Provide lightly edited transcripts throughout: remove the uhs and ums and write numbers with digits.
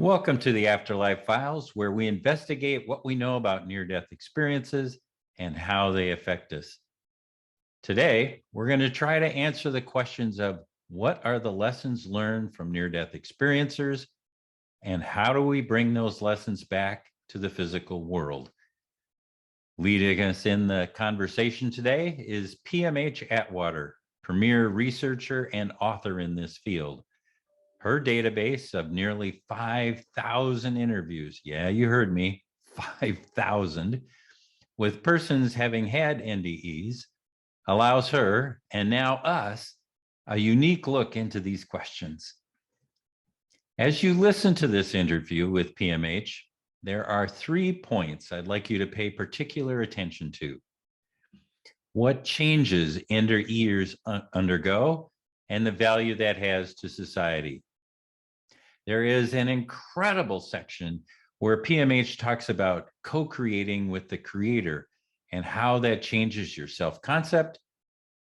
Welcome to the Afterlife Files, where we investigate what we know about near-death experiences and how they affect us. Today, we're going to try to answer the questions of what are the lessons learned from near-death experiencers, and how do we bring those lessons back to the physical world? Leading us in the conversation today is P.M.H. Atwater, premier researcher and author in this field. Her database of nearly 5,000 interviews, yeah, you heard me, 5,000, with persons having had NDEs, allows her, and now us, a unique look into these questions. As you listen to this interview with PMH, there are 3 points I'd like you to pay particular attention to. What changes NDErs undergo and the value that has to society. There is an incredible section where PMH talks about co-creating with the creator and how that changes your self-concept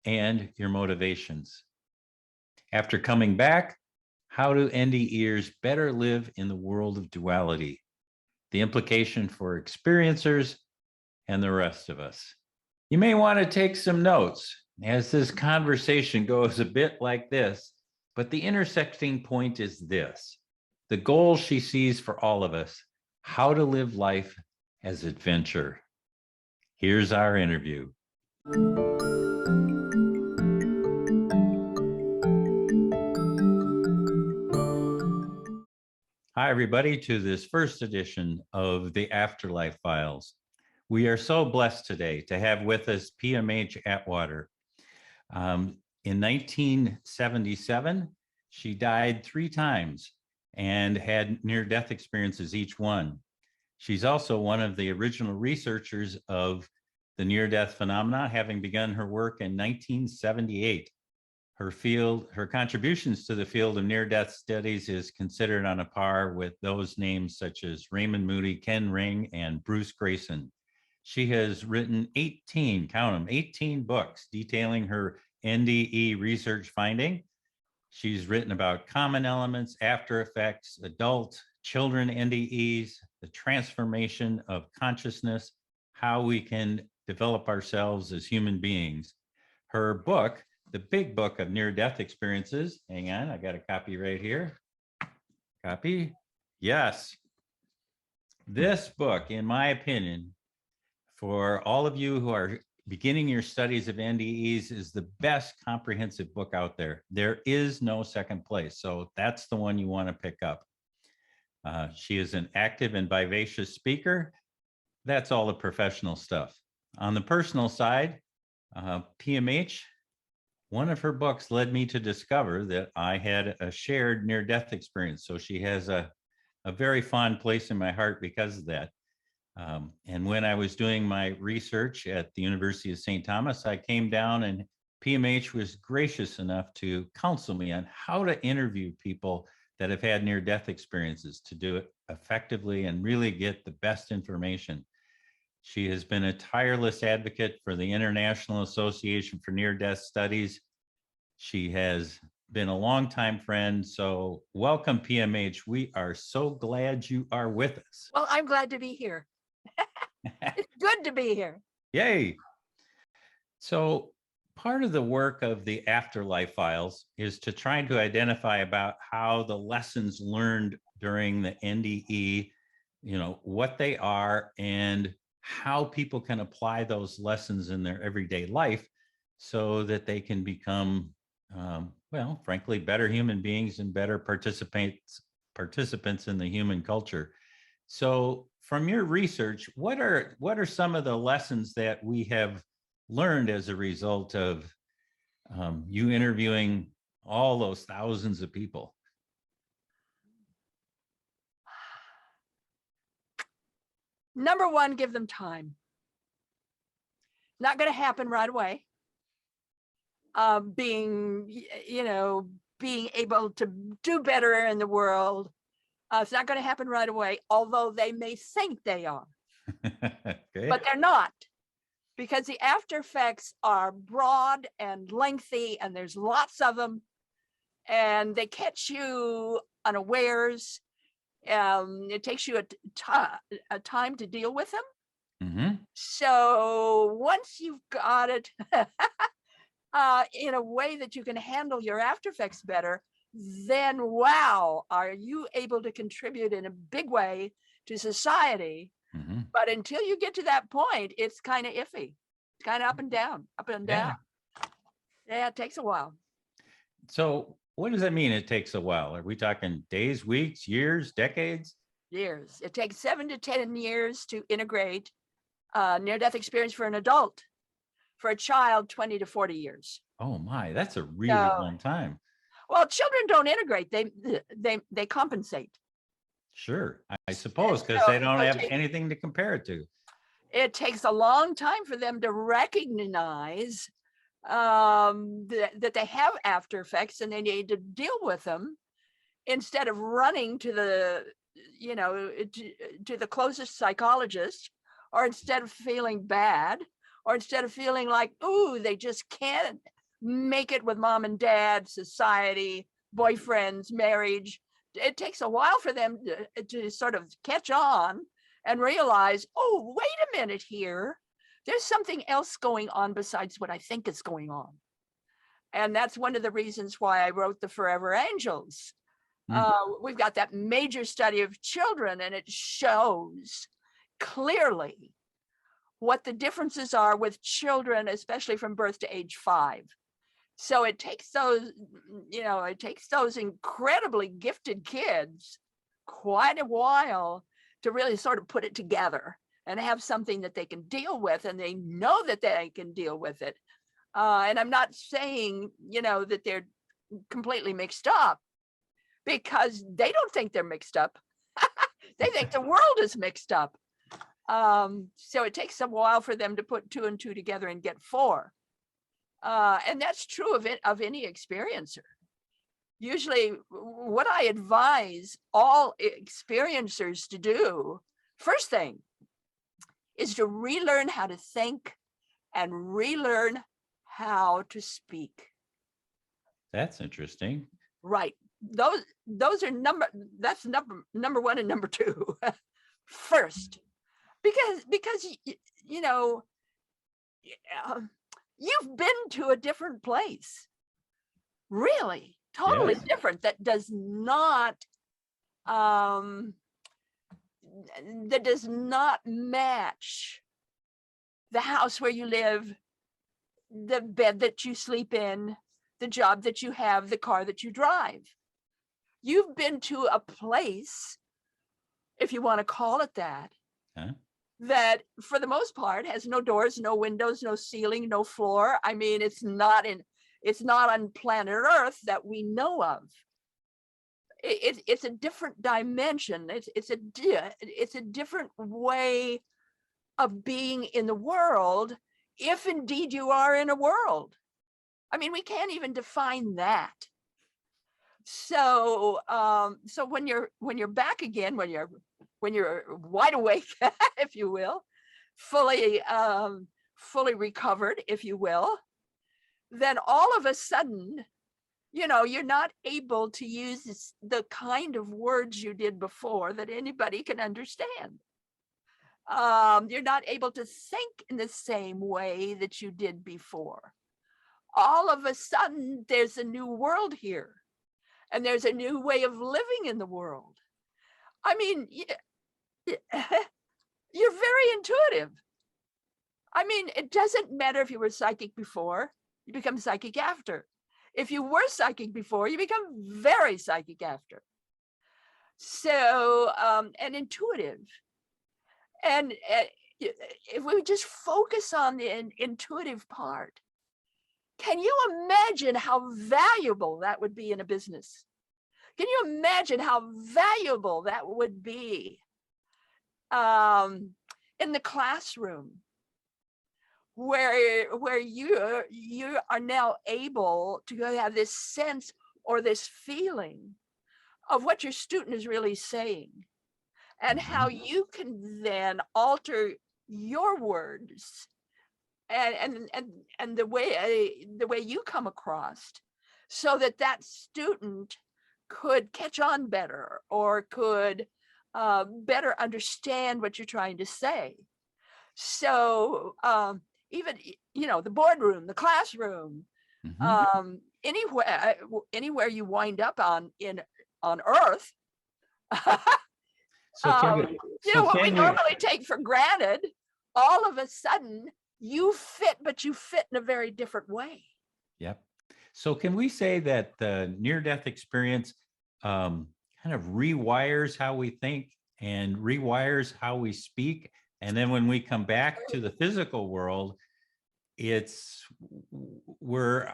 and your motivations. After coming back, how do NDErs better live in the world of duality? The implication for experiencers and the rest of us. You may want to take some notes as this conversation goes a bit like this, but the intersecting point is this. The goal she sees for all of us, how to live life as adventure. Here's our interview. Hi, everybody, to this first edition of the Afterlife Files. We are so blessed today to have with us P.M.H. Atwater. In 1977, she died 3 times and had near-death experiences each one. She's also one of the original researchers of the near-death phenomena, having begun her work in 1978. Her contributions to the field of near-death studies is considered on a par with those names such as Raymond Moody, Ken Ring, and Bruce Grayson. She has written 18, count them, 18 books detailing her NDE research finding. She's written about common elements, after effects, adult, children NDEs, the transformation of consciousness, how we can develop ourselves as human beings. Her book, The Big Book of Near-Death Experiences, hang on, I got a copy right here. Copy? Yes. This book, in my opinion, for all of you who are beginning your studies of NDEs, is the best comprehensive book out there. There is no second place. So that's the one you want to pick up. She is an active and vivacious speaker. That's all the professional stuff. On the personal side, PMH, one of her books led me to discover that I had a shared near-death experience. So she has a very fond place in my heart because of that. And when I was doing my research at the University of St. Thomas, I came down and PMH was gracious enough to counsel me on how to interview people that have had near-death experiences to do it effectively and really get the best information. She has been a tireless advocate for the International Association for Near-Death Studies. She has been a longtime friend. So welcome, PMH. We are so glad you are with us. Well, I'm glad to be here. It's good to be here. Yay. So part of the work of the Afterlife Files is to try to identify about how the lessons learned during the NDE, what they are and how people can apply those lessons in their everyday life so that they can become, frankly, better human beings and better participants in the human culture. So from your research, what are some of the lessons that we have learned as a result of you interviewing all those thousands of people? Number one, give them time. Not going to happen right away. Being able to do better in the world. It's not going to happen right away, although they may think they are. Okay. But they're not, because the after effects are broad and lengthy, and there's lots of them, and they catch you unawares. It takes you a time to deal with them. Hmm. So once you've got it in a way that you can handle your after effects better, then wow, are you able to contribute in a big way to society? Hmm. But until you get to that point, it's kind of iffy. It's kind of up and down, up and Yeah. down. Yeah, it takes a while. So what does that mean? It takes a while. Are we talking days, weeks, years, decades? Years. It takes 7 to 10 years to integrate near-death experience for an adult. For a child, 20 to 40 years. Oh my, that's a really So, long time. well, children don't integrate; they compensate. Sure, I And suppose because so, they don't so have anything to compare it to. it takes a long time for them to recognize that they have after effects and they need to deal with them instead of running to the, to the closest psychologist, or instead of feeling bad, or instead of feeling like, ooh, they just can't make it with mom and dad, society, boyfriends, marriage. It takes a while for them to sort of catch on and realize, oh, wait a minute here. There's something else going on besides what I think is going on. And that's one of the reasons why I wrote The Forever Angels. Mm. We've got that major study of children, and it shows clearly what the differences are with children, especially from birth to age 5. So it takes those incredibly gifted kids quite a while to really sort of put it together and have something that they can deal with, and they know that they can deal with it. And I'm not saying, that they're completely mixed up, because they don't think they're mixed up. They think the world is mixed up. So it takes a while for them to put 2 and 2 together and get 4. And that's true of any experiencer. Usually what I advise all experiencers to do, first thing, is to relearn how to think and relearn how to speak. That's interesting. Right. Those are that's number 1 and number 2 first, because you've been to a different place, really totally Yes. different, that does not match the house where you live, the bed that you sleep in, the job that you have, the car that you drive. You've been to a place, if you want to call it that, Huh? that for the most part has no doors, no windows, no ceiling, no floor. I mean, it's not on planet Earth that we know of. It's a different dimension. It's a different way of being in the world, if indeed you are in a world. I mean, we can't even define that. So so when you're back again, when you're wide awake, if you will, fully recovered, if you will, then all of a sudden, you're not able to use the kind of words you did before that anybody can understand. You're not able to think in the same way that you did before. All of a sudden, there's a new world here. And there's a new way of living in the world. I mean, you're very intuitive. I mean, it doesn't matter if you were psychic before, you become psychic after. If you were psychic before, you become very psychic after. So, and intuitive. And if we just focus on the intuitive part, can you imagine how valuable that would be in a business? Can you imagine how valuable that would be in the classroom, where you are now able to have this sense or this feeling of what your student is really saying, and how you can then alter your words and the way you come across, so that student could catch on better or could better understand what you're trying to say. So even, the boardroom, the classroom, Mhm. anywhere you wind up on Earth, So can what we can we? normally take for granted, all of a sudden you fit, but you fit in a very different way. Yep. So can we say that the near-death experience kind of rewires how we think and rewires how we speak? And then when we come back to the physical world, we're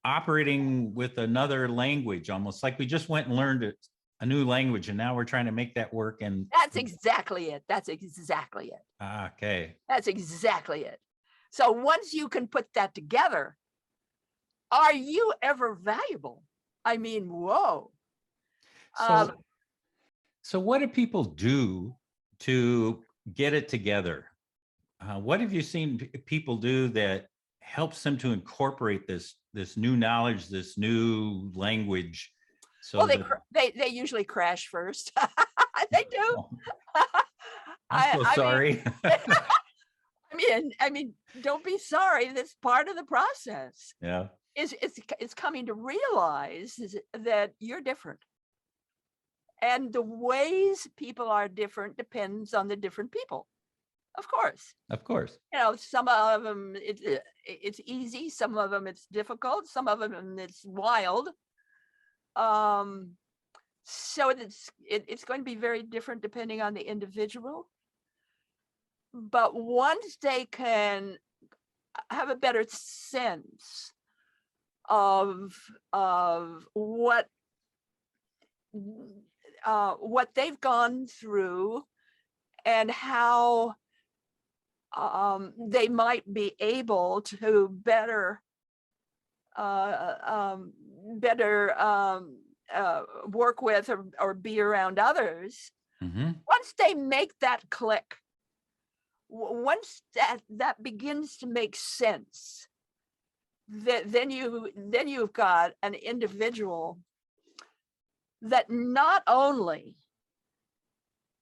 operating with another language, almost like we just went and learned a new language, and now we're trying to make that work. And That's exactly it. That's exactly it. okay. That's exactly it. So once you can put that together, are you ever valuable? I mean, whoa. So so what do people do to get it together? What have you seen people do that helps them to incorporate this new knowledge, this new language? Well, So that they usually crash first. They do. oh, I'm I so I mean, sorry. I mean, don't be sorry. That's part of the process. Yeah, It's coming to realize that you're different, and the ways people are different depends on the different people. Of course, of course. some of them it's easy, some of them it's difficult, some of them it's wild. Um, so it's going to be very different depending on the individual. But once they can have a better sense of what they've gone through and how they might be able to better work with or be around others. Hmm. Once they make that click, once that begins to make sense, then you've got an individual that not only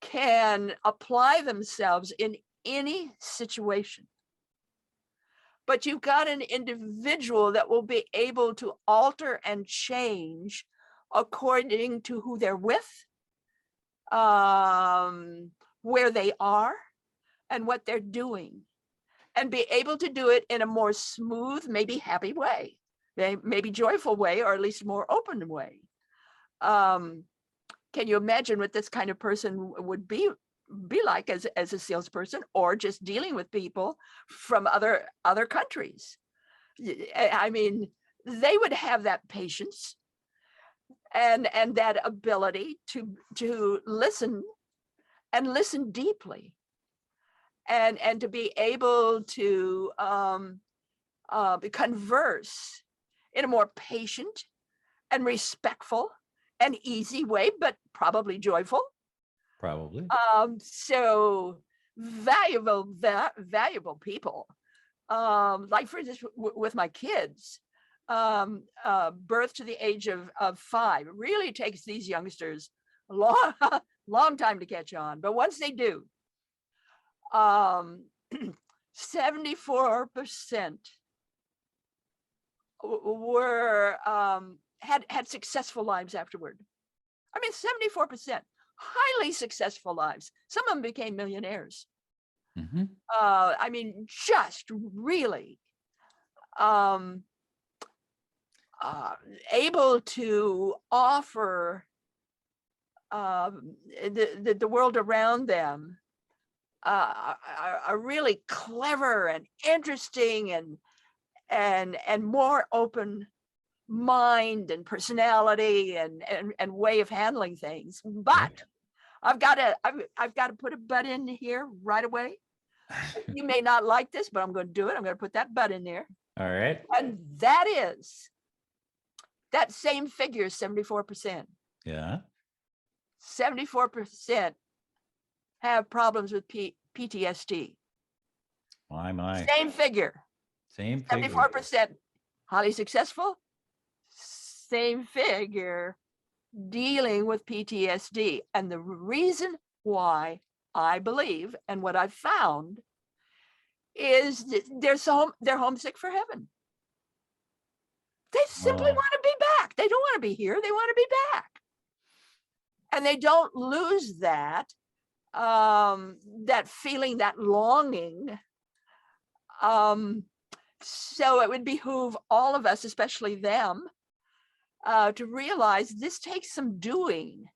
can apply themselves in any situation, but you've got an individual that will be able to alter and change according to who they're with, where they are, and what they're doing, and be able to do it in a more smooth, maybe happy way, maybe joyful way, or at least a more open way. Can you imagine what this kind of person would be like as a salesperson, or just dealing with people from other countries? I mean, they would have that patience and that ability to listen, and listen deeply, and to be able to converse in a more patient and respectful and easy way, but probably joyful. Probably. So valuable people. Like for instance, with my kids, birth to the age of 5 really takes these youngsters a long time to catch on. But once they do, 74% were had successful lives afterward. I mean, 74% highly successful lives. Some of them became millionaires. Hmm. I mean, just really able to offer the world around them a really clever and interesting and more open mind and personality and way of handling things. But I've got to put a but in here right away. You may not like this, but I'm going to do it. I'm going to put that but in there. All right. And that is that same figure, 74%. Yeah. 74% have problems with PTSD. My. Same figure. Same figure. 74% highly successful. Same figure, dealing with PTSD. And the reason why I believe, and what I've found, is that they're homesick for heaven. They simply Oh, want to be back. They don't want to be here. They want to be back. And they don't lose that, that feeling, that longing. So it would behoove all of us, especially them, to realize this takes some doing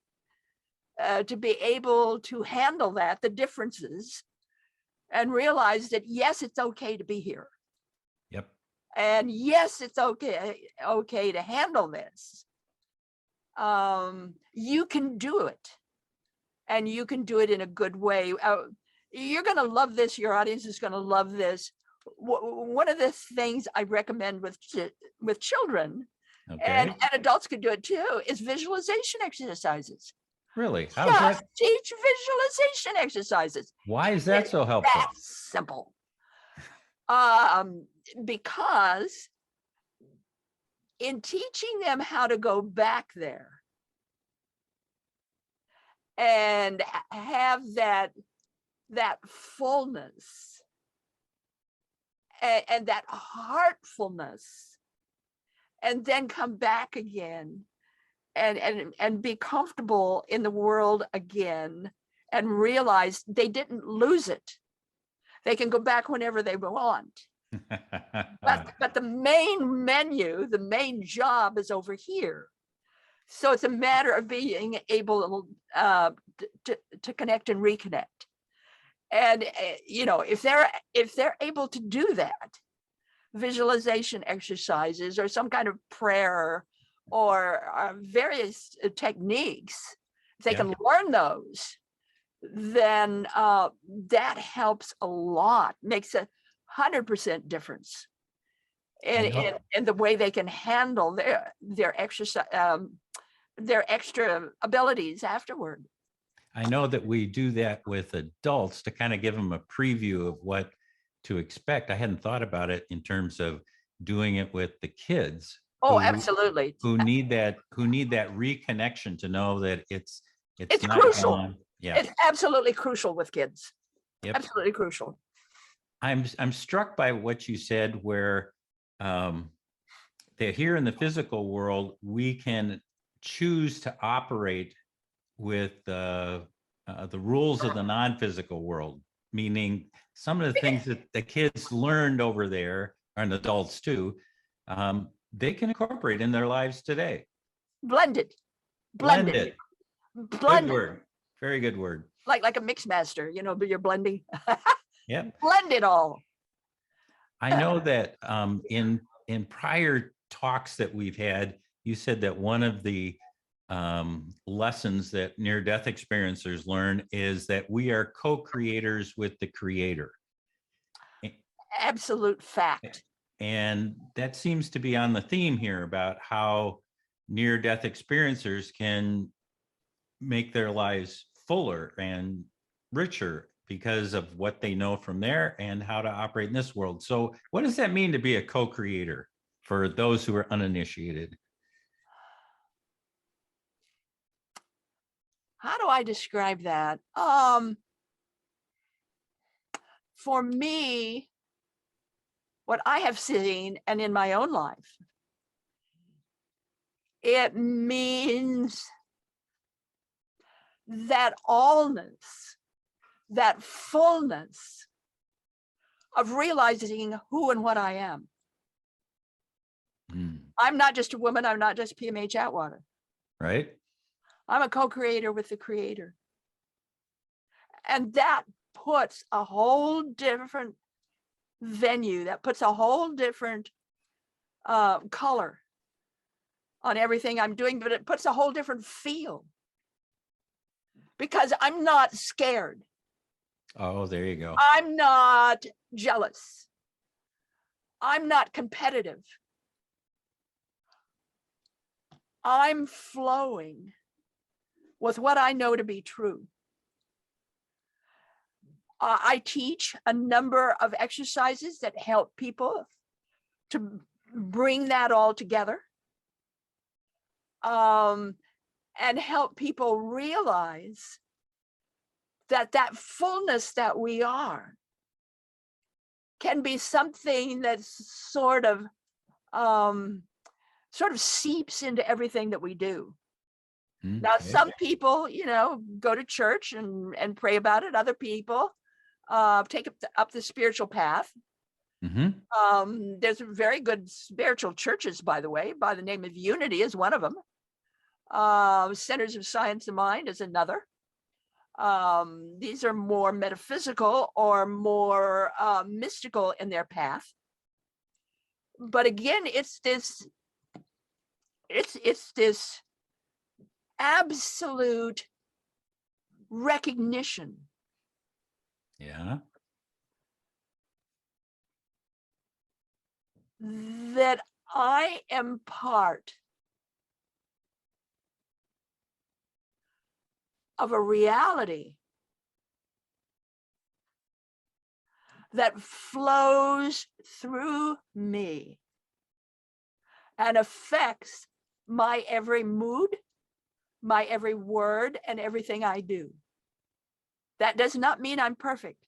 to be able to handle that, the differences, and realize that, yes, it's okay to be here. yep. And yes, it's okay to handle this. You can do it, and you can do it in a good way. You're going to love this. Your audience is going to love this. One of the things I recommend with children, Okay. and adults can do it too, is visualization exercises. Really? How's Just that? teach visualization exercises. Why is that so helpful? That's simple. Because in teaching them how to go back there and have that fullness and that heartfulness, and then come back again and be comfortable in the world again, and realize they didn't lose it. They can go back whenever they want. But the main menu, the main job is over here. So it's a matter of being able to connect and reconnect. And if they're able to do that, visualization exercises or some kind of prayer or various techniques, if they can learn those, then that helps a lot, makes 100% difference in the way they can handle their exercise, their extra abilities afterward. I know that we do that with adults to kind of give them a preview of what to expect. I hadn't thought about it in terms of doing it with the kids. Oh, absolutely. Who need that reconnection to know that it's not crucial. gone. Yeah, it's absolutely crucial with kids. Yep. Absolutely crucial. I'm struck by what you said, where that here in the physical world we can choose to operate with the rules of the non-physical world, meaning some of the things that the kids learned over there, and adults too, they can incorporate in their lives today. Blended. Good word. Very good word. Like a mix master, but you're blending. Yeah. Blend it all. I know that in prior talks that we've had, you said that one of the lessons that near-death experiencers learn is that we are co-creators with the creator. Absolute fact. And that seems to be on the theme here about how near-death experiencers can make their lives fuller and richer because of what they know from there and how to operate in this world. So what does that mean to be a co-creator for those who are uninitiated? How do I describe that? For me, what I have seen, and in my own life, it means that allness, that fullness of realizing who and what I am. I'm not just a woman. I'm not just P.M.H. Atwater. Right. I'm a co-creator with the creator. And that puts a whole different venue, that puts a whole different color on everything I'm doing, but it puts a whole different feel, because I'm not scared. Oh, there you go. I'm not jealous. I'm not competitive. I'm flowing with what I know to be true. I teach a number of exercises that help people to bring that all together. And and help people realize that that fullness that we are can be something that's sort of seeps into everything that we do. Now, Okay. some people, go to church and pray about it. Other people take up the spiritual path. Mhm. There's very good spiritual churches, by the way, by the name of Unity is one of them. Centers of Science and Mind is another. These are more metaphysical or more mystical in their path. But again, it's this absolute recognition Yeah. that I am part of a reality that flows through me and affects my every mood, my every word, and everything I do. That does not mean I'm perfect.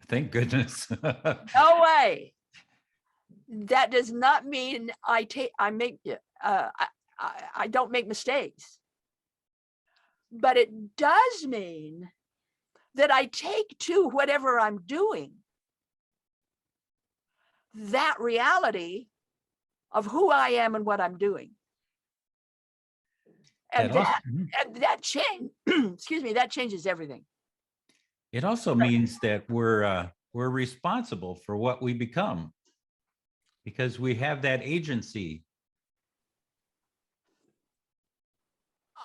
Thank goodness. No way. That does not mean I don't make mistakes. But it does mean that I take to whatever I'm doing that reality of who I am and what I'm doing. And that change, excuse me, that changes everything. It also means that we're responsible for what we become because we have that agency.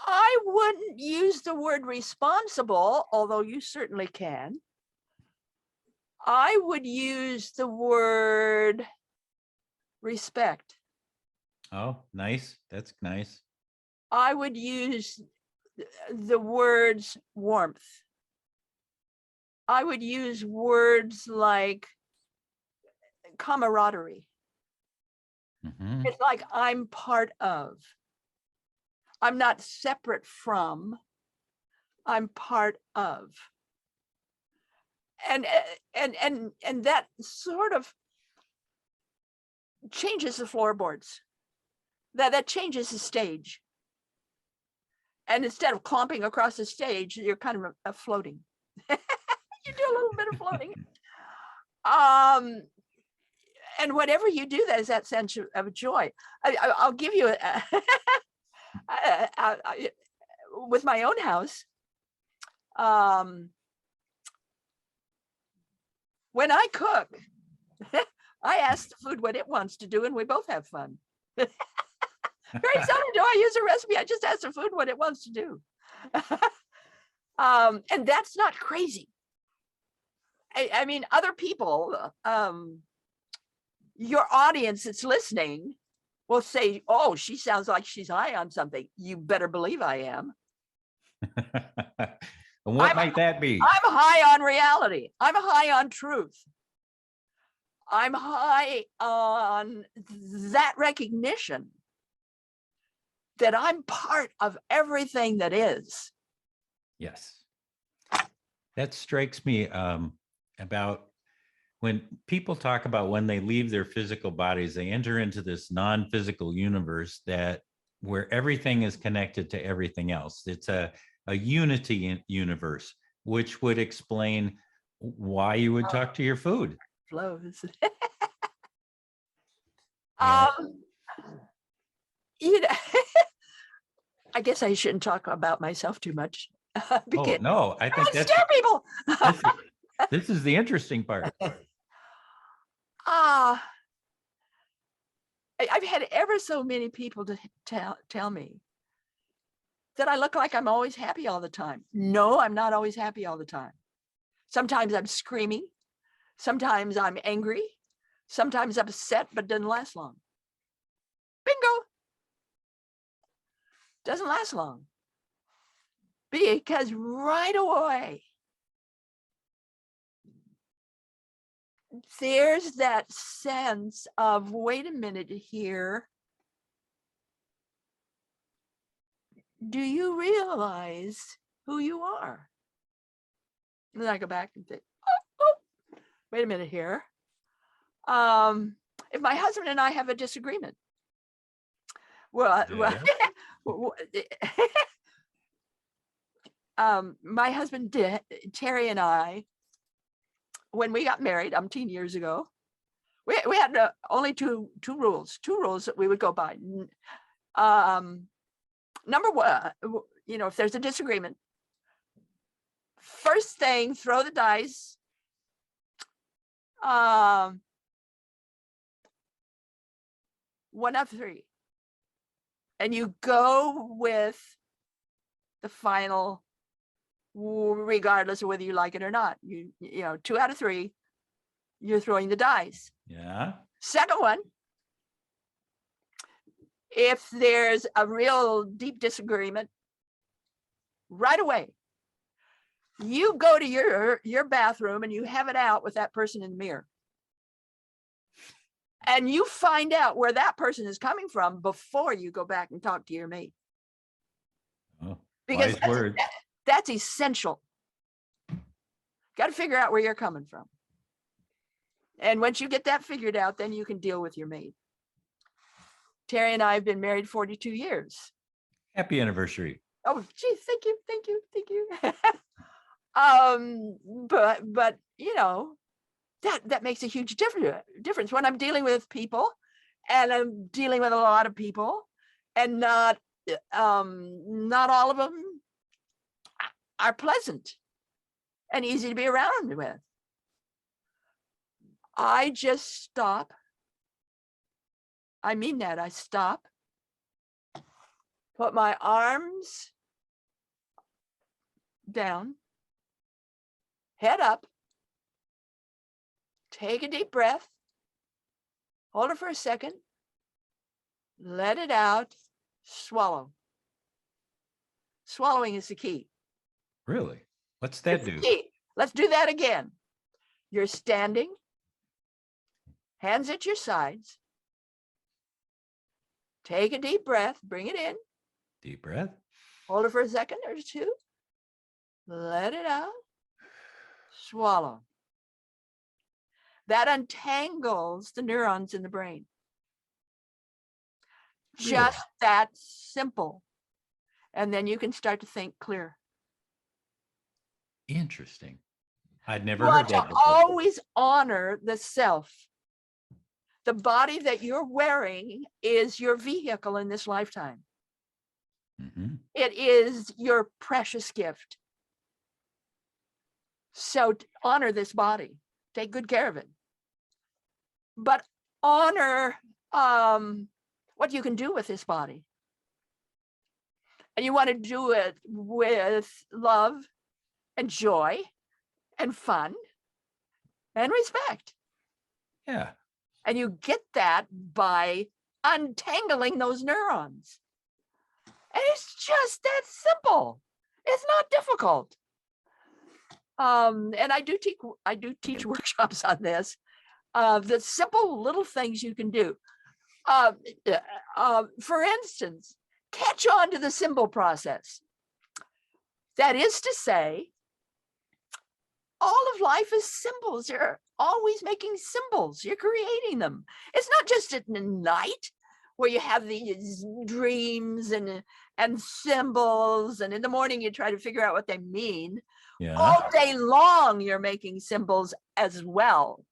I wouldn't use the word responsible, although you certainly can. I would use the word respect. Oh, nice. That's nice. I would use the words warmth. I would use words like camaraderie. Mhm. It's like I'm part of. I'm not separate from. I'm part of. And that sort of changes the floorboards. That changes the stage. And instead of clomping across the stage, you're kind of floating. You do a little bit of floating. And whatever you do, that is that sense of joy. I'll give you with my own house. When I cook, I ask the food what it wants to do, and we both have fun. Very seldom do I use a recipe. I just ask the food what it wants to do. And that's not crazy. I mean, other people, your audience that's listening will say, oh, she sounds like she's high on something. You better believe I am. And what might that be? I'm high on reality. I'm high on truth. I'm high on that recognition that I'm part of everything that is. Yes. That strikes me about when people talk about when they leave their physical bodies, they enter into this non-physical universe that where everything is connected to everything else. It's a unity universe, which would explain why you would talk to your food. Flows. And, You know, I guess I shouldn't talk about myself too much. oh no, I think that's scare people. this is the interesting part. I've had ever so many people to tell me that I look like I'm always happy all the time. No, I'm not always happy all the time. Sometimes I'm screaming. Sometimes I'm angry. Sometimes upset, but doesn't last long. Bingo. Doesn't last long. Because right away, there's that sense of, wait a minute here. do you realize who you are? And then I go back and think, wait a minute here. If my husband and I have a disagreement, well, my husband Terry and I, when we got married umpteen years ago, we had only two rules that we would go by. Number one, if there's a disagreement, first thing, throw the dice. One of three, and you go with the final, regardless of whether you like it or not. You know, 2 out of 3, you're throwing the dice. Yeah. Second one, if there's a real deep disagreement, right away, you go to your bathroom and you have it out with that person in the mirror. And you find out where that person is coming from before you go back and talk to your mate. Oh, Because wise words. that's essential. Got to figure out where you're coming from. And once you get that figured out, then you can deal with your mate. Terry and I have been married 42 years. Happy anniversary. Oh, geez, thank you. But that makes a huge difference when I'm dealing with people, and I'm dealing with a lot of people, and not all of them are pleasant and easy to be around with. I just stop. I mean that. I stop, put my arms down, head up, take a deep breath, hold it for a second, let it out, swallow. Swallowing is the key. Really? What's that do? Let's do that again. You're standing, hands at your sides. Take a deep breath, bring it in. Deep breath. Hold it for a second or two. Let it out. Swallow. That untangles the neurons in the brain. Really? Just that simple. And then you can start to think clear. Interesting. I'd never You heard want that to before. always honor the self. The body that you're wearing is your vehicle in this lifetime. Mm-hmm. It is your precious gift. So honor this body. Take good care of it. But honor what you can do with this body. And you want to do it with love and joy and fun and respect. Yeah. And you get that by untangling those neurons. And it's just that simple. It's not difficult. And I do teach workshops on this. The simple little things you can do. For instance, catch on to the symbol process. That is to say, all of life is symbols. You're always making symbols. You're creating them. It's not just at night where you have these dreams and symbols, and in the morning you try to figure out what they mean. Yeah. All day long you're making symbols as well.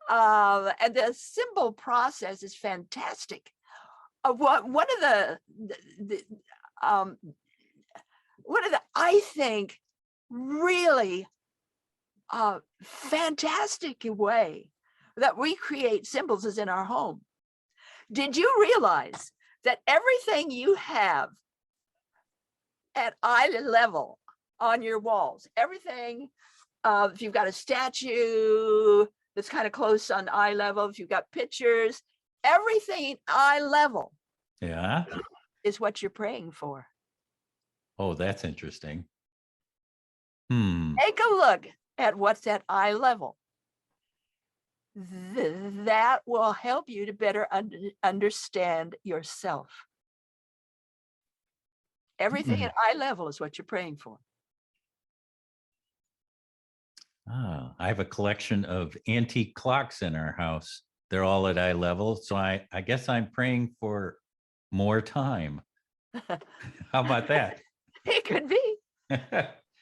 And the symbol process is fantastic. One of the I think really fantastic way that we create symbols is in our home. Did you realize that everything you have at eye level on your walls, everything, if you've got a statue that's kind of close on eye level, if you've got pictures, everything eye level, Yeah. is what you're praying for. Oh, that's interesting. Take a look at what's at eye level. That will help you to better understand yourself. Everything at eye level is what you're praying for. I have a collection of antique clocks in our house. They're all at eye level. So I guess I'm praying for more time. How about that? It could be.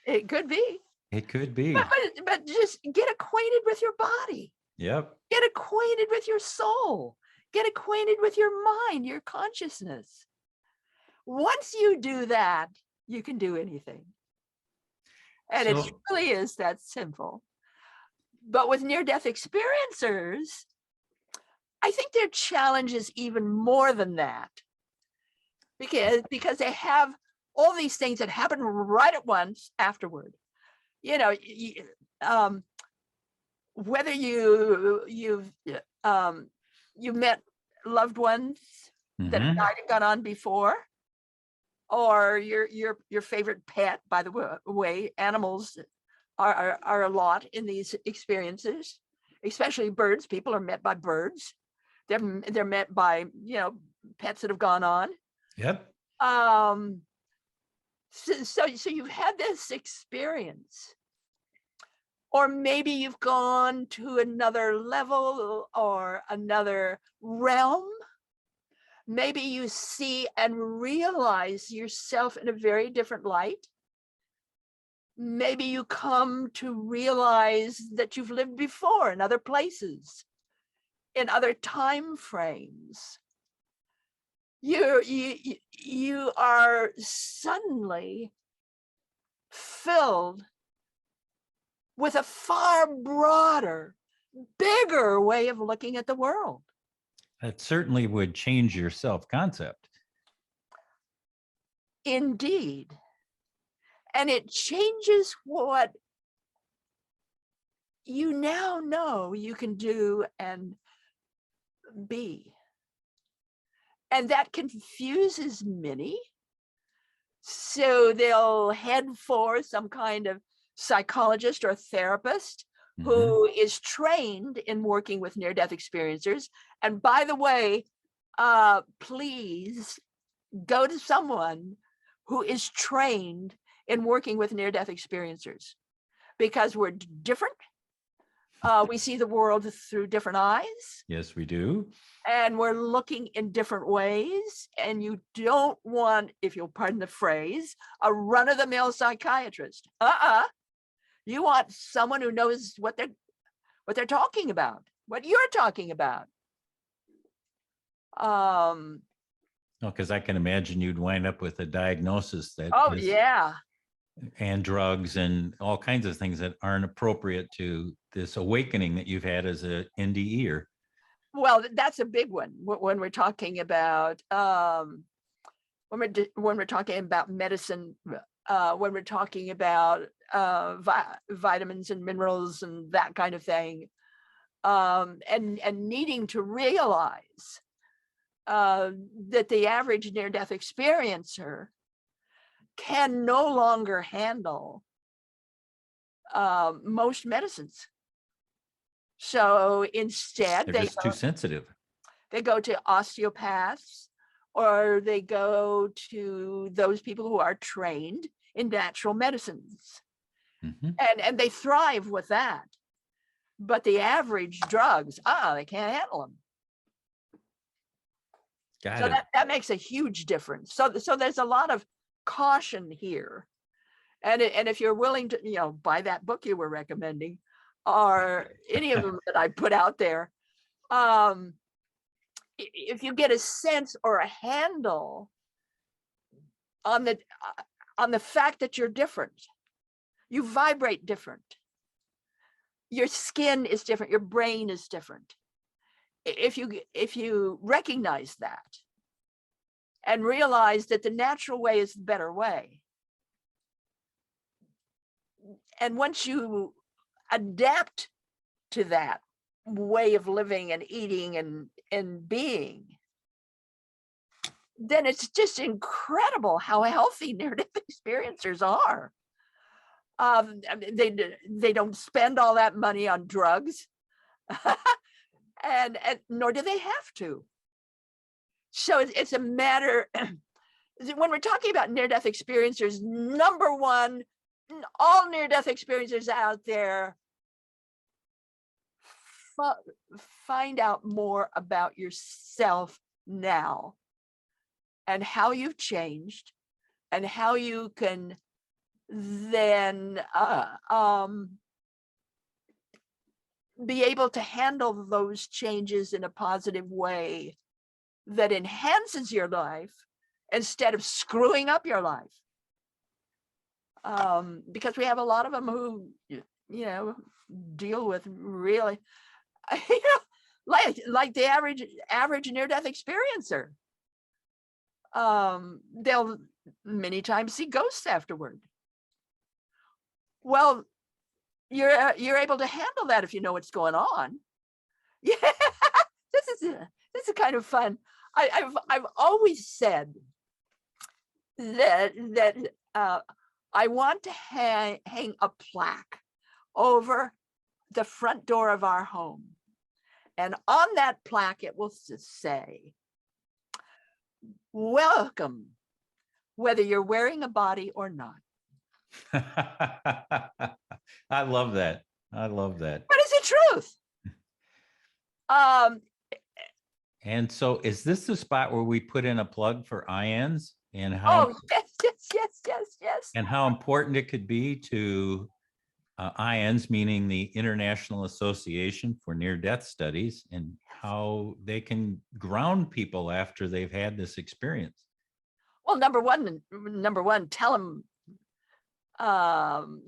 It could be. It could be. But just get acquainted with your body. Yep. Get acquainted with your soul. Get acquainted with your mind, your consciousness. Once you do that, you can do anything. And it really is that simple. But with near-death experiencers, I think their challenge is even more than that. Because they have all these things that happen right at once afterward. You know, whether you've met loved ones that have died and gone on before, or your favorite pet. By the way, animals are a lot in these experiences, especially birds. People are met by birds. They're met by, you know, pets that have gone on. Yep. So you've had this experience, or maybe you've gone to another level or another realm. Maybe you see and realize yourself in a very different light. Maybe you come to realize that you've lived before in other places, in other time frames. You are suddenly filled with a far broader, bigger way of looking at the world. That certainly would change your self-concept. Indeed. And it changes what you now know you can do and be. And that confuses many. So they'll head for some kind of psychologist or therapist who is trained in working with near-death experiencers. And by the way, please go to someone who is trained in working with near-death experiencers, because we're different. We see the world through different eyes. Yes, we do. And we're looking in different ways. And you don't want, if you'll pardon the phrase, a run-of-the-mill psychiatrist. You want someone who knows what they're talking about, what you're talking about. Because I can imagine you'd wind up with a diagnosis that and drugs and all kinds of things that aren't appropriate to this awakening that you've had as a NDEr. Well, that's a big one when we're talking about when we're talking about medicine, when we're talking about vitamins and minerals and that kind of thing, and needing to realize that the average near-death experiencer can no longer handle most medicines. So instead, they're just too sensitive. They go to osteopaths, or they go to those people who are trained in natural medicines. And they thrive with that. But the average drugs, they can't handle them. So that makes a huge difference. So there's a lot of caution here. And if you're willing to, you know, buy that book you were recommending, or any of them that I put out there, if you get a sense or a handle on the fact that you're different, you vibrate different. Your skin is different. Your brain is different. If you recognize that and realize that the natural way is the better way, and once you adapt to that way of living and eating and being, then it's just incredible how healthy near-death experiencers are. They don't spend all that money on drugs, and nor do they have to. So it's a matter when we're talking about near-death experiencers, number one, all near-death experiencers out there, find out more about yourself now and how you've changed and how you can then be able to handle those changes in a positive way that enhances your life instead of screwing up your life. Because we have a lot of them who, deal with really, like the average near-death experiencer. They'll many times see ghosts afterward. Well, you're able to handle that if you know what's going on. Yeah, this is kind of fun. I've always said that I want to hang a plaque over the front door of our home, and on that plaque it will say, "Welcome, whether you're wearing a body or not." I love that. I love that. But it's the truth. And so is this the spot where we put in a plug for IANDs and how yes. and how important it could be to IANDs, meaning the International Association for Near-Death Studies, and how they can ground people after they've had this experience? Well, number one, tell them,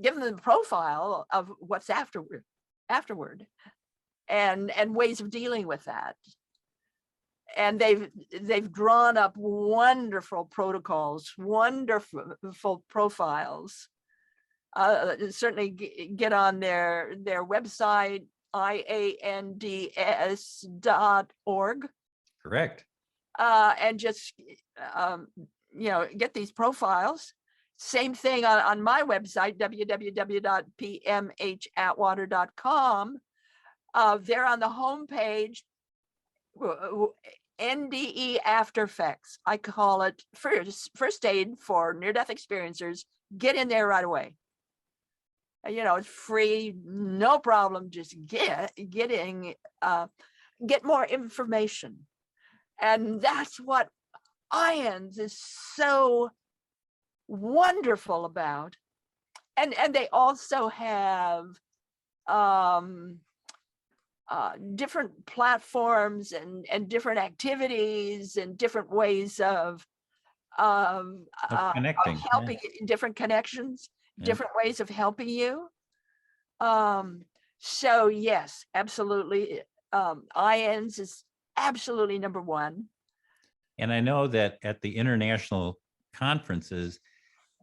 give them the profile of what's afterward, and ways of dealing with that. And they've drawn up wonderful protocols, wonderful profiles. Certainly get on their website, IANDEs.org. Correct. And just get these profiles. Same thing on my website, www.PMHAtwater.com. There on the homepage, NDE after effects. I call it first aid for near-death experiencers. Get in there right away. It's free, no problem. Just get more information. And that's what IANDS is so wonderful about. And they also have different platforms and different activities and different ways of Connecting, helping, different connections, different ways of helping you. So yes, absolutely. IANDS is absolutely number one. And I know that at the international conferences,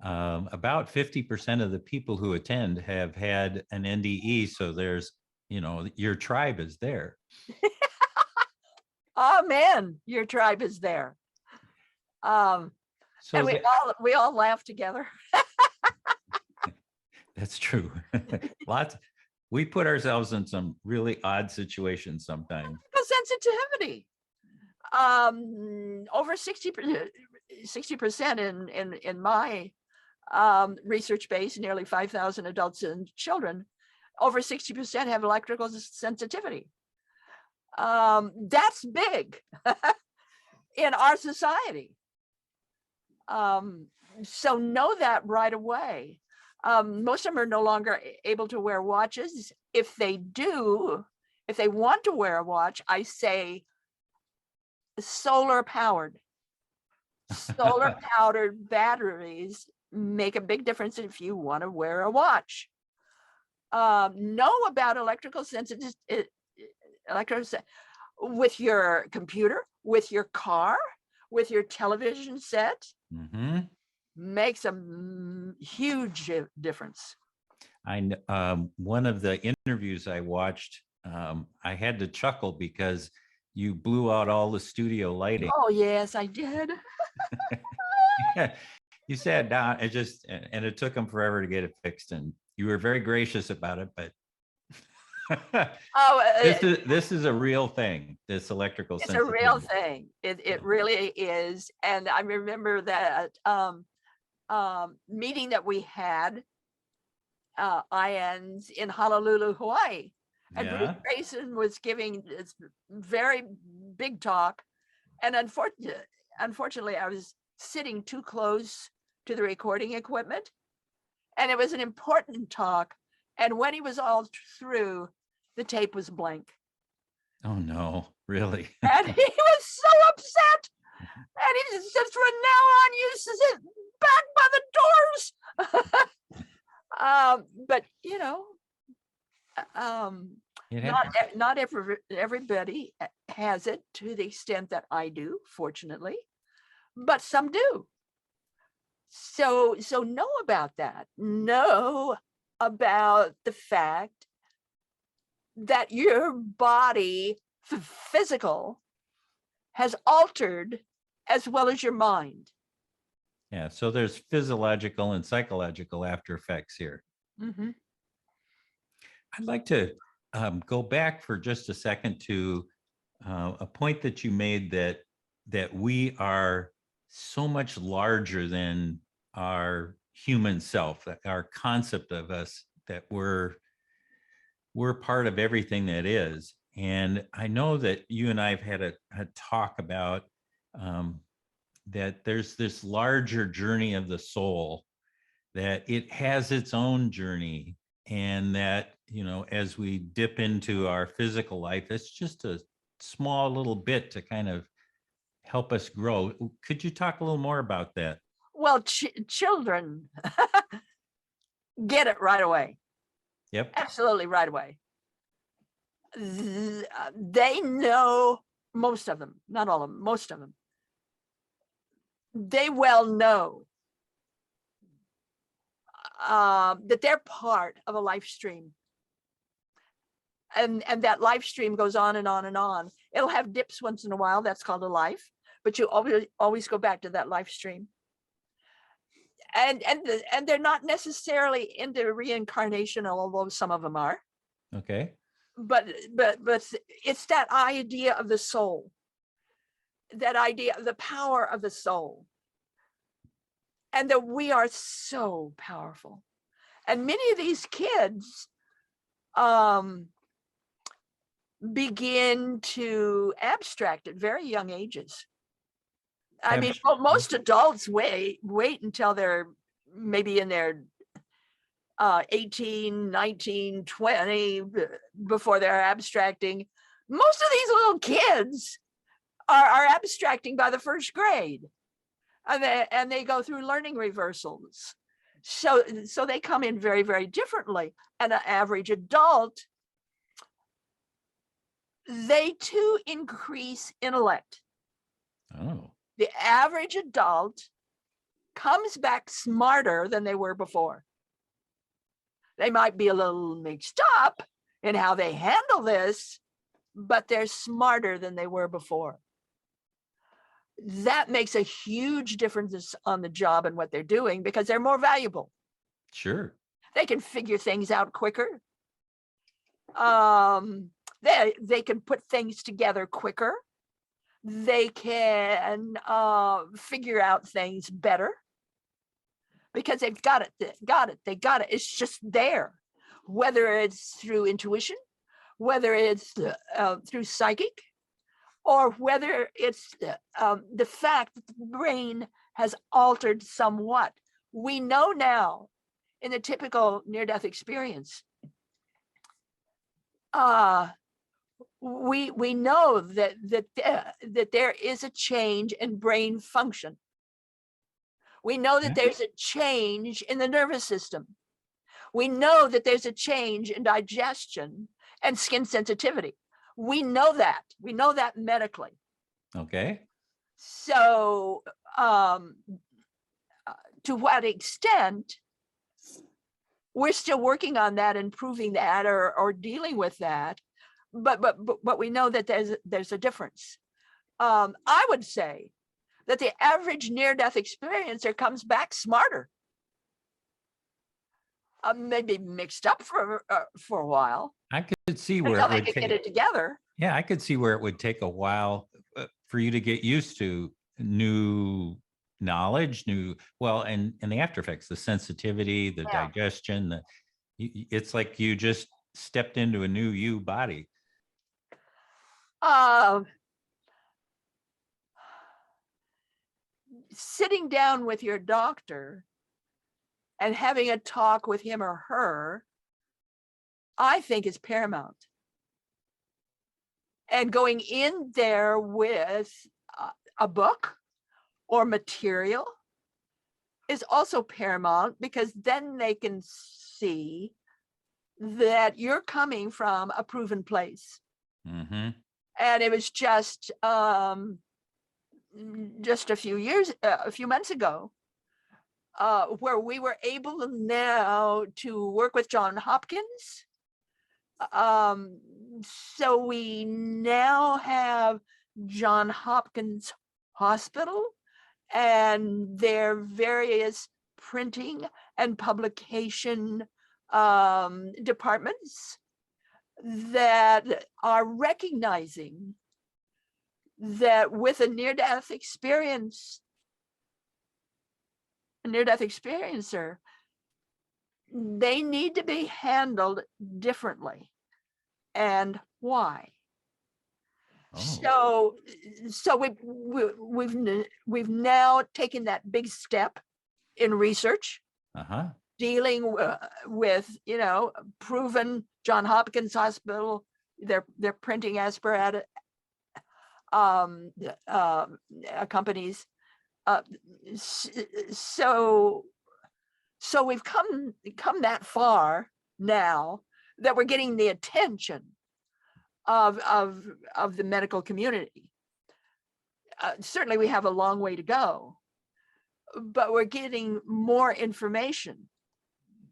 about 50% of the people who attend have had an NDE. So there's, your tribe is there. Oh man, your tribe is there. And we all laugh together. That's true. We put ourselves in some really odd situations sometimes. Sensitivity. Over 60% in my research base, nearly 5,000 adults and children, over 60% have electrical sensitivity. That's big in our society. So know that right away. Most of them are no longer able to wear watches. If they want to wear a watch, I say solar powered batteries make a big difference if you want to wear a watch. Know about electrical sensitivity with your computer, with your car, with your television set. Makes a huge difference. One of the interviews I watched, I had to chuckle because you blew out all the studio lighting. Oh yes, I did. You sat down and it took them forever to get it fixed, and you were very gracious about it, but Oh, This is a real thing, this electrical it's a real sensitivity. thing. It Yeah. really is. And I remember that meeting that we had, INs in Honolulu, Hawaii. And Bruce Yeah. Grayson was giving this very big talk. And unfortunately, I was sitting too close to the recording equipment. And it was an important talk. And when he was all through, the tape was blank. Oh no, really? And he was so upset. And he says, from now on, you sit back by the doors. But you know, It not happens. not everybody has it to the extent that I do, fortunately, but some do. So know about that. Know about the fact that your body, physical, has altered as well as your mind. Yeah, so there's physiological and psychological after effects here. Mm-hmm. I'd like to go back for just a second to a point that you made, that we are so much larger than our human self, that our concept of us, that we're part of everything that is. And I know that you and I have had a talk about that there's this larger journey of the soul, that it has its own journey, and that, as we dip into our physical life, it's just a small little bit to kind of help us grow. Could you talk a little more about that? Well, children get it right away. Yep. Absolutely right away. They know, most of them, not all of them, most of them, they well know that they're part of a life stream. And that life stream goes on and on and on. It'll have dips once in a while. That's called a life, but you always go back to that life stream. And they're not necessarily into reincarnation, although some of them are. Okay. But it's that idea of the soul, that idea of the power of the soul, and that we are so powerful. And many of these kids begin to abstract at very young ages. I mean, most adults wait until they're maybe in their 18, 19, 20 before they're abstracting. Most of these little kids are abstracting by the first grade, and they go through learning reversals. So they come in very, very differently. And an average adult, they too increase intellect. Oh. The average adult comes back smarter than they were before. They might be a little mixed up in how they handle this, but they're smarter than they were before. That makes a huge difference on the job and what they're doing, because they're more valuable. Sure. They can figure things out quicker. They can put things together quicker. They can figure out things better because they've got it. They got it. It's just there, whether it's through intuition, whether it's through psychic, or whether it's the fact that the brain has altered somewhat. We know now in the typical near-death experience, we know that there is a change in brain function. We know that there's a change in the nervous system. We know that there's a change in digestion and skin sensitivity. We know that. We know that medically. Okay. So to what extent we're still working on that and proving that, or dealing with that, but we know that there's a difference. I would say that the average near-death experiencer comes back smarter. maybe mixed up for a while I could see where until it they would could get take, it together. yeah, I could see where it would take a while for you to get used to new knowledge, and the after effects, the sensitivity, the Yeah. digestion, it's like you just stepped into a new you body. Um, Sitting down with your doctor and having a talk with him or her, I think is paramount. And going in there with a book or material is also paramount, because then they can see that you're coming from a proven place. Mm-hmm. And it was just a few months ago, where we were able now to work with John Hopkins. So we now have John Hopkins Hospital and their various printing and publication departments that are recognizing that with a near-death experiencer, they need to be handled differently. And why? Oh. So we've now taken that big step in research, Uh-huh. dealing with proven John Hopkins Hospital, their printing apparatus, companies. So we've come that far now that we're getting the attention of the medical community. Certainly we have a long way to go, but we're getting more information.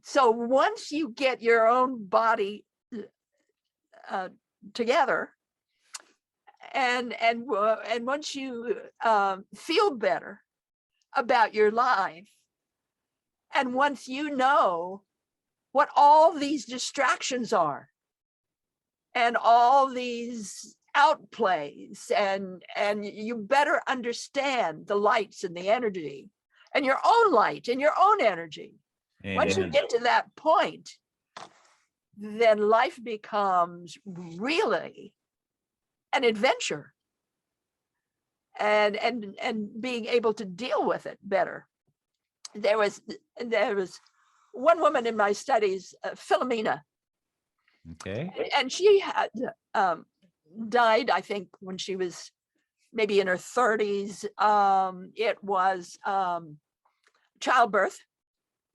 So once you get your own body together, and once you feel better about your life, and once you know what all these distractions are and all these outplays, and you better understand the lights and the energy and your own light and your own energy. Once you Amen. get to that point, then life becomes really an adventure, and being able to deal with it better. There was one woman in my studies, Philomena, Okay. and she had died, I think, when she was maybe in her 30s. It was childbirth,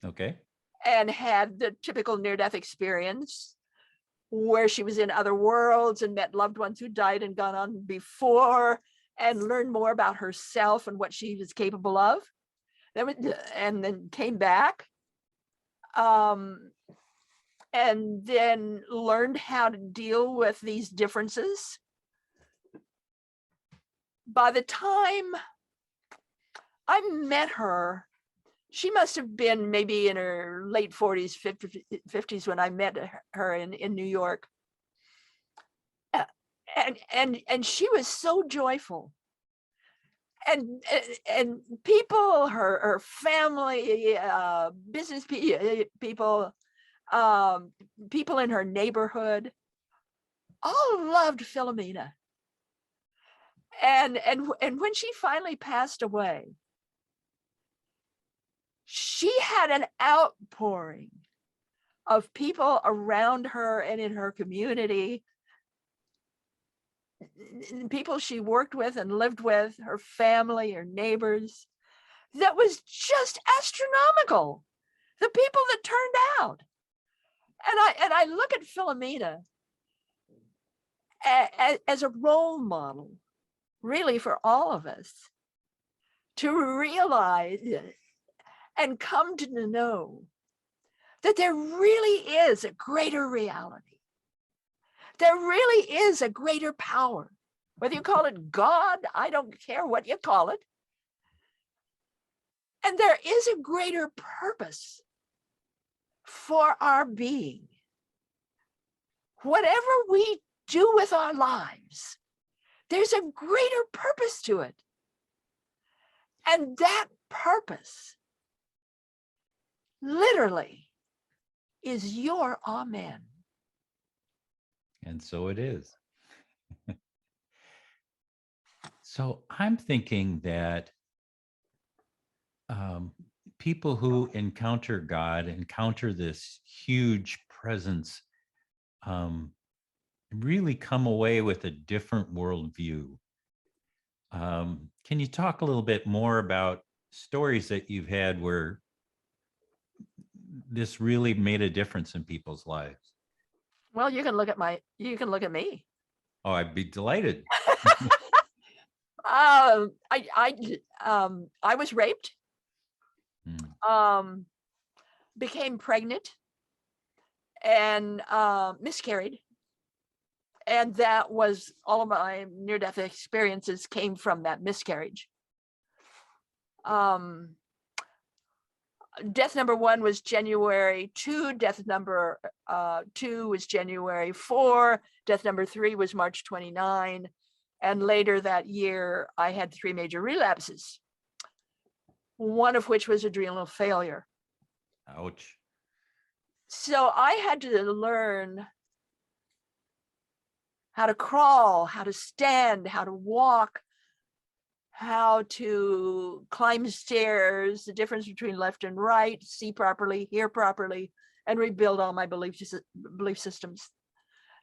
Okay. and had the typical near-death experience where she was in other worlds and met loved ones who died and gone on before, and learned more about herself and what she was capable of. And then came back, and then learned how to deal with these differences. By the time I met her, she must have been maybe in her late 40s, 50s when I met her in New York. And she was so joyful. And people, her family, business people, people in her neighborhood, all loved Philomena. And when she finally passed away, she had an outpouring of people around her and in her community, people she worked with and lived with, her family, her neighbors, that was just astronomical. The people that turned out. And I look at Philomena as a role model, really, for all of us to realize and come to know that there really is a greater reality. There really is a greater power. Whether you call it God, I don't care what you call it. And there is a greater purpose for our being. Whatever we do with our lives, there's a greater purpose to it. And that purpose literally is your amen. And so it is. So I'm thinking that people who encounter God encounter this huge presence, really come away with a different worldview. Can you talk a little bit more about stories that you've had where this really made a difference in people's lives? Well, you can look at me. Oh, I'd be delighted. I was raped, Hmm. became pregnant, and miscarried. And that was all of my near-death experiences came from that miscarriage. Death number 1 was January 2, death number 2 was January 4, death number 3 was March 29. And later that year, I had 3 major relapses, one of which was adrenal failure. Ouch. So I had to learn how to crawl, how to stand, how to walk, how to climb stairs, the difference between left and right, see properly, hear properly, and rebuild all my belief systems.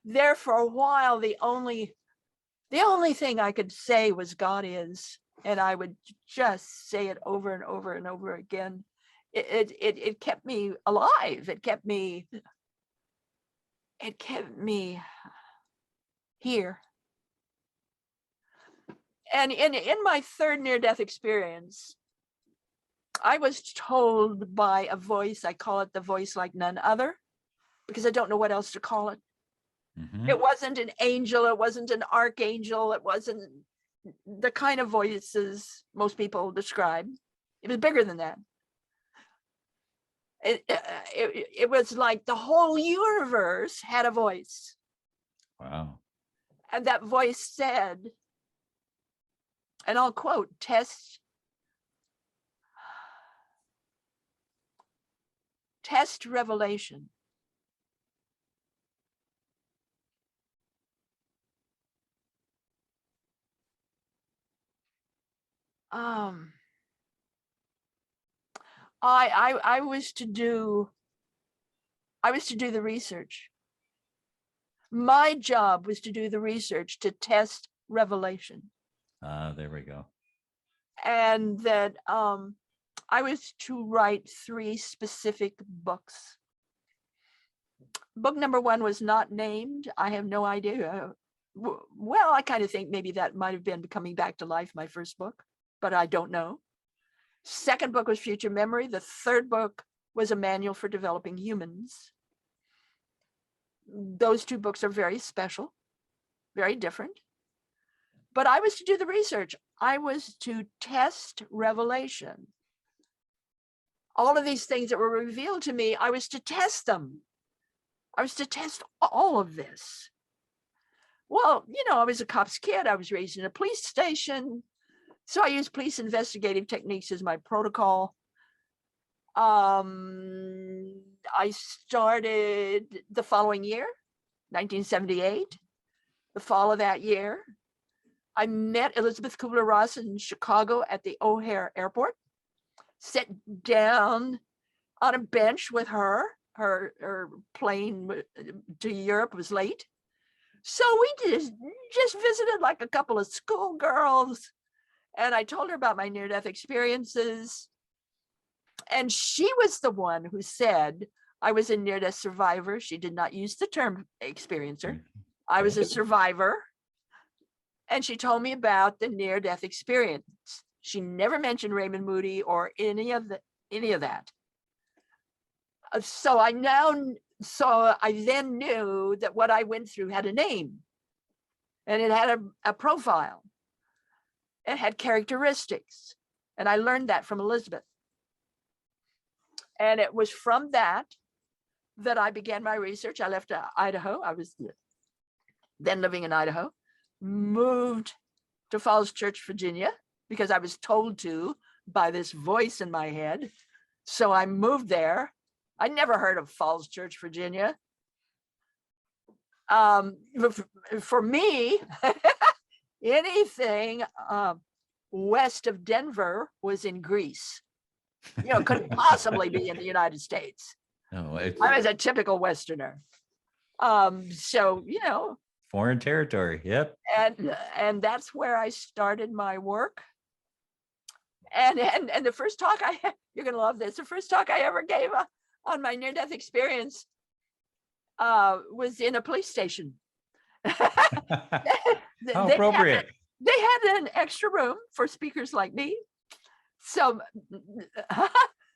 There for a while, the only thing I could say was God is, and I would just say it over and over and over again. It kept me alive. It kept me here. And in my 3rd near-death experience, I was told by a voice, I call it the voice like none other, because I don't know what else to call it. Mhm. It wasn't an angel, it wasn't an archangel, it wasn't the kind of voices most people describe. It was bigger than that. It was like the whole universe had a voice. Wow. And that voice said, and I'll quote, test revelation. I was to do the research. My job was to do the research to test revelation. There we go. And that I was to write 3 specific books. Book number 1 was not named. I have no idea. Well, I kind of think maybe that might have been Coming Back to Life, my first book, but I don't know. Second book was Future Memory. The 3rd book was a manual for developing humans. Those 2 books are very special, very different. But I was to do the research. I was to test revelation. All of these things that were revealed to me, I was to test them. I was to test all of this. Well, I was a cop's kid. I was raised in a police station. So I used police investigative techniques as my protocol. I started the following year, 1978, the fall of that year. I met Elizabeth Kubler-Ross in Chicago at the O'Hare Airport, sat down on a bench with her. Her plane to Europe was late. So we just visited like a couple of schoolgirls. And I told her about my near-death experiences. And she was the one who said I was a near-death survivor. She did not use the term experiencer. I was a survivor. And she told me about the near-death experience. She never mentioned Raymond Moody or any of that. So I then knew that what I went through had a name, and it had a profile. It had characteristics, and I learned that from Elizabeth. And it was from that that I began my research. I left Idaho. I was then living in Idaho, moved to Falls Church, Virginia, because I was told to by this voice in my head. So I moved there. I never heard of Falls Church, Virginia. For me, anything west of Denver was in Greece. Couldn't possibly be in the United States. No, I was a typical Westerner. So, foreign territory. Yep. and that's where I started my work. And the first talk you're gonna love this. The first talk I ever gave on my near-death experience was in a police station. How appropriate. They had an extra room for speakers like me. So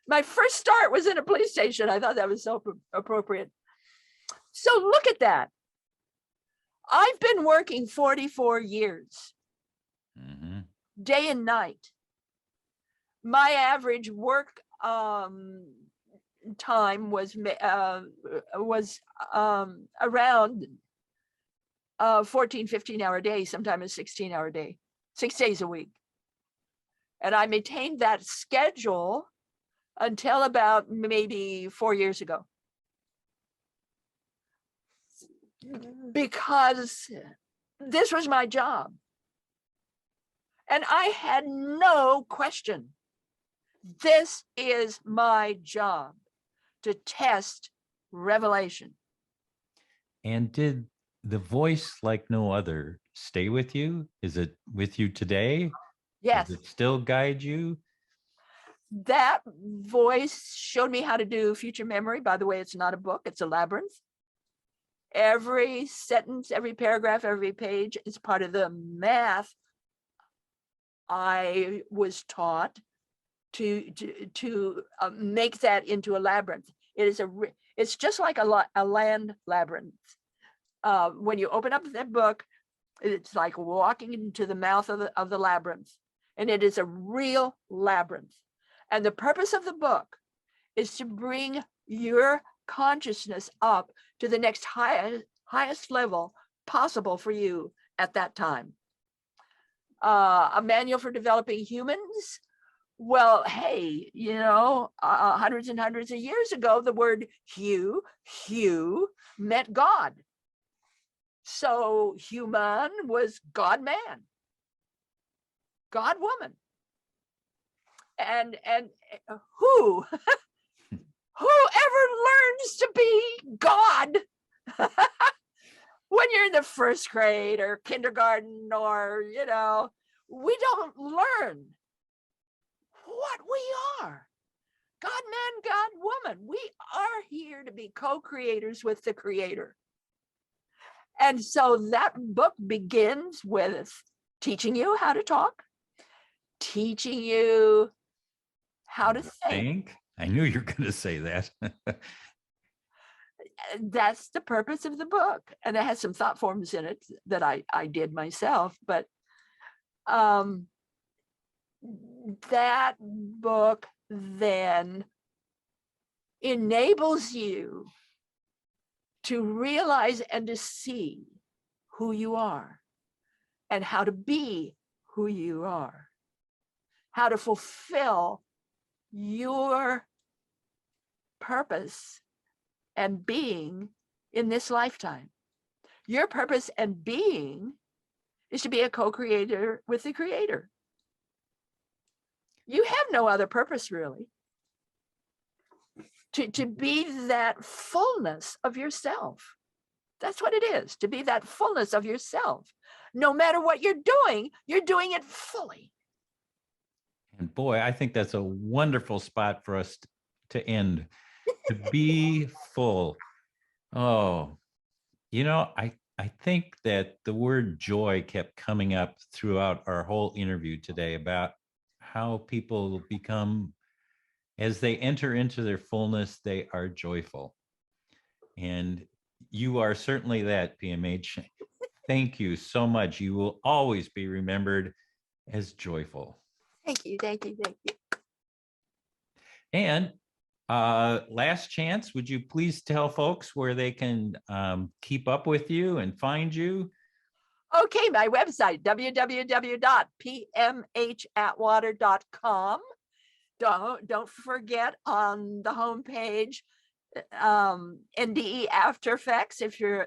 my first start was in a police station. I thought that was so appropriate. So look at that. I've been working 44 years, day and night. My average work time was around 14, 15-hour days, sometimes a 16-hour day, 6 days a week. And I maintained that schedule until about maybe 4 years ago. Because this was my job. And I had no question. This is my job, to test revelation. And did the voice like no other stay with you? Is it with you today? Yes. Does it still guide you? That voice showed me how to do future memory. By the way, it's not a book, it's a labyrinth. Every sentence, every paragraph, every page is part of the math I was taught to make that into a labyrinth. It's just like a land labyrinth. When you open up that book, it's like walking into the mouth of the labyrinth, and it is a real labyrinth. And the purpose of the book is to bring your consciousness up to the next highest level possible for you at that time. A manual for developing humans. Well, hey, hundreds and hundreds of years ago, the word Hugh meant God. So human was God man, God woman. And whoever learns to be God when you're in the first grade or kindergarten, or we don't learn what we are. God man, God woman. We are here to be co-creators with the Creator. And so that book begins with teaching you how to talk, teaching you how to think. I knew you were going to say that. That's the purpose of the book. And it has some thought forms in it that I did myself. But that book then enables you to realize and to see who you are and how to be who you are, how to fulfill your purpose and being in this lifetime. Your purpose and being is to be a co-creator with the Creator. You have no other purpose, really. To be that fullness of yourself. That's what it is, to be that fullness of yourself. No matter what you're doing it fully. And boy, I think that's a wonderful spot for us to end. To be full. Oh, I think that the word joy kept coming up throughout our whole interview today about how people become, as they enter into their fullness, they are joyful. And you are certainly that, PMH. Thank you so much. You will always be remembered as joyful. Thank you, thank you, thank you. And Last chance, would you please tell folks where they can keep up with you and find you? Okay, my website, www.pmhatwater.com. Don't forget on the homepage, NDE after effects. If you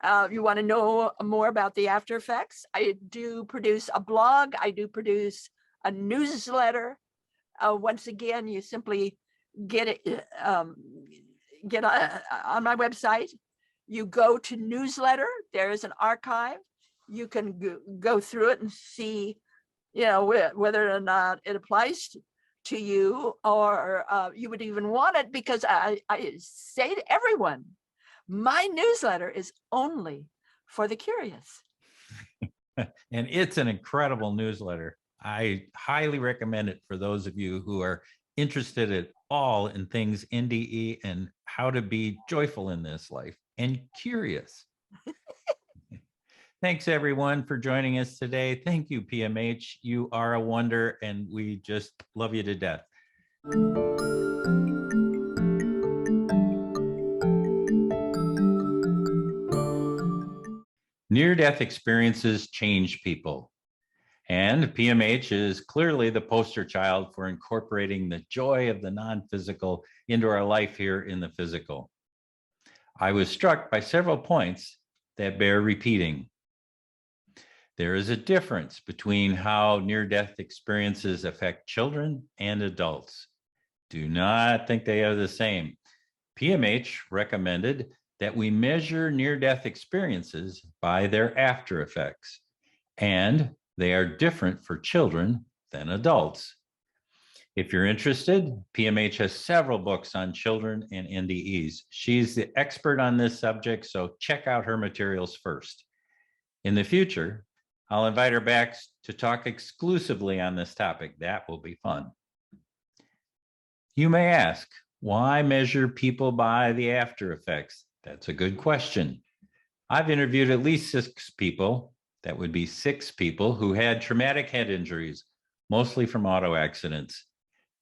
want to know more about the after effects, I do produce a blog. I do produce a newsletter. Once again, you simply get it, get on my website. You go to newsletter. There is an archive. You can go through it and see, whether or not it applies to you, or you would even want it, because I say to everyone, my newsletter is only for the curious. And it's an incredible newsletter. I highly recommend it for those of you who are interested at all in things NDE and how to be joyful in this life and curious. Thanks everyone for joining us today. Thank you, PMH. You are a wonder and we just love you to death. Near-death experiences change people. And PMH is clearly the poster child for incorporating the joy of the non-physical into our life here in the physical. I was struck by several points that bear repeating. There is a difference between how near-death experiences affect children and adults. Do not think they are the same. PMH recommended that we measure near-death experiences by their after effects, and they are different for children than adults. If you're interested, PMH has several books on children and NDEs. She's the expert on this subject, so check out her materials first. In the future, I'll invite her back to talk exclusively on this topic. That will be fun. You may ask, why measure people by the after effects? That's a good question. I've interviewed at least 6 people. That would be 6 people who had traumatic head injuries, mostly from auto accidents.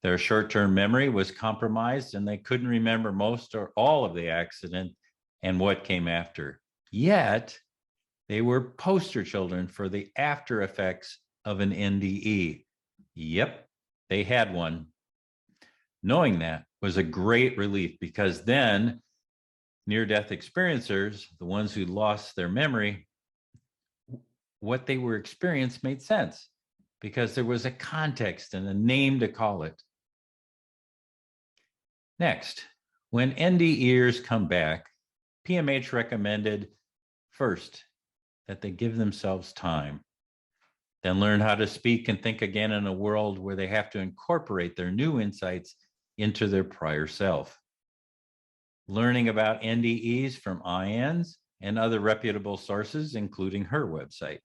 Their short-term memory was compromised and they couldn't remember most or all of the accident and what came after. Yet, they were poster children for the after effects of an NDE. Yep, they had one. Knowing that was a great relief, because then near-death experiencers, the ones who lost their memory, what they were experiencing made sense because there was a context and a name to call it. Next, when NDErs come back, PMH recommended first that they give themselves time, then learn how to speak and think again in a world where they have to incorporate their new insights into their prior self. Learning about NDEs from IANS and other reputable sources, including her website.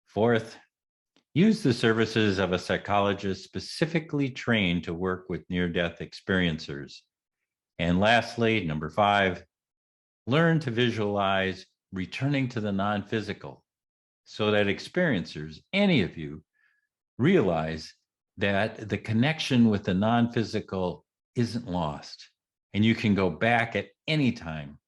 Fourth, use the services of a psychologist specifically trained to work with near-death experiencers. And lastly, number 5, learn to visualize returning to the non-physical so that experiencers, any of you, realize that the connection with the non-physical isn't lost and you can go back at any time.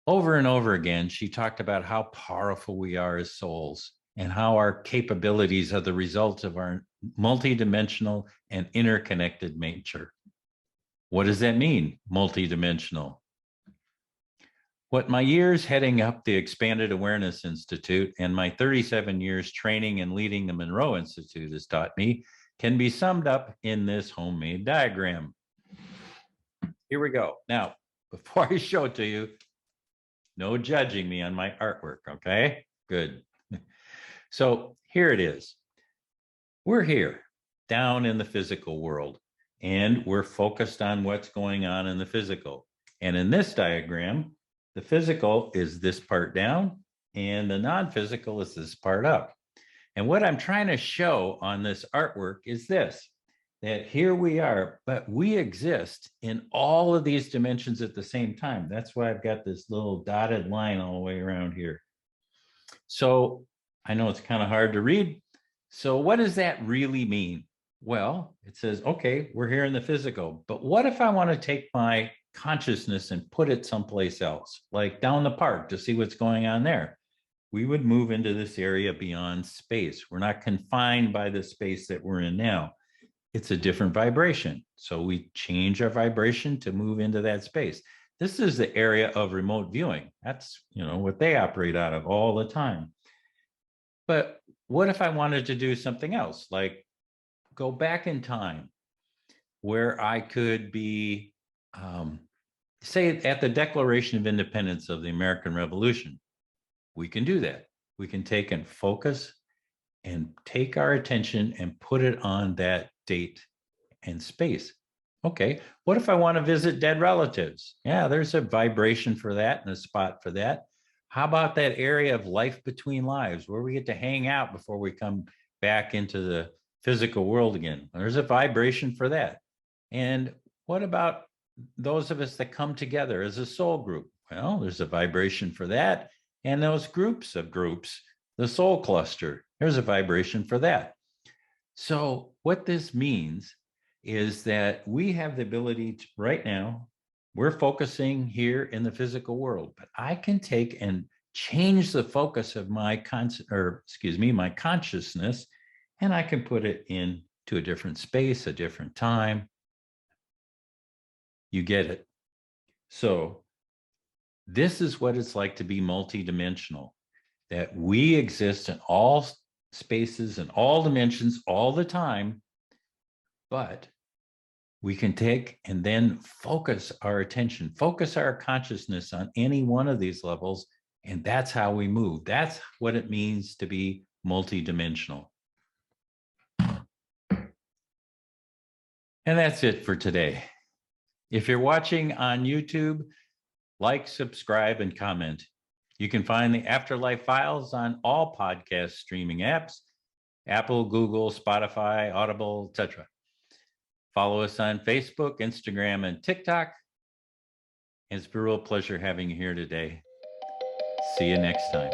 Over and over again, she talked about how powerful we are as souls and how our capabilities are the result of our multidimensional and interconnected nature. What does that mean, multidimensional? What my years heading up the Expanded Awareness Institute and my 37 years training and leading the Monroe Institute has taught me can be summed up in this homemade diagram. Here we go. Now, before I show it to you, no judging me on my artwork, okay? Good. So here it is. We're here down in the physical world, and we're focused on what's going on in the physical. And in this diagram, the physical is this part down, and the non-physical is this part up. And what I'm trying to show on this artwork is this, that here we are, but we exist in all of these dimensions at the same time. That's why I've got this little dotted line all the way around here. So I know it's kind of hard to read. So what does that really mean? Well, it says, okay, we're here in the physical, but what if I want to take my consciousness and put it someplace else, like down the park to see what's going on there? We would move into this area beyond space. We're not confined by the space that we're in now. It's a different vibration. So we change our vibration to move into that space. This is the area of remote viewing. That's, what they operate out of all the time. But what if I wanted to do something else, like go back in time where I could be, say, at the Declaration of Independence of the American Revolution? We can do that. We can take and focus and take our attention and put it on that date and space. Okay, what if I want to visit dead relatives? Yeah, there's a vibration for that and a spot for that. How about that area of life between lives where we get to hang out before we come back into the physical world again? There's a vibration for that. And what about those of us that come together as a soul group? Well, there's a vibration for that. And those groups of groups, the soul cluster, there's a vibration for that. So what this means is that we have the ability to, right now, we're focusing here in the physical world, but I can take and change the focus of my my consciousness, and I can put it into a different space, a different time. You get it. So this is what it's like to be multidimensional, that we exist in all spaces and all dimensions all the time, but we can take and then focus our attention, focus our consciousness on any one of these levels, and that's how we move. That's what it means to be multidimensional. And that's it for today. If you're watching on YouTube, like, subscribe, and comment. You can find the Afterlife Files on all podcast streaming apps, Apple, Google, Spotify, Audible, etc. Follow us on Facebook, Instagram, and TikTok. It's been a real pleasure having you here today. See you next time.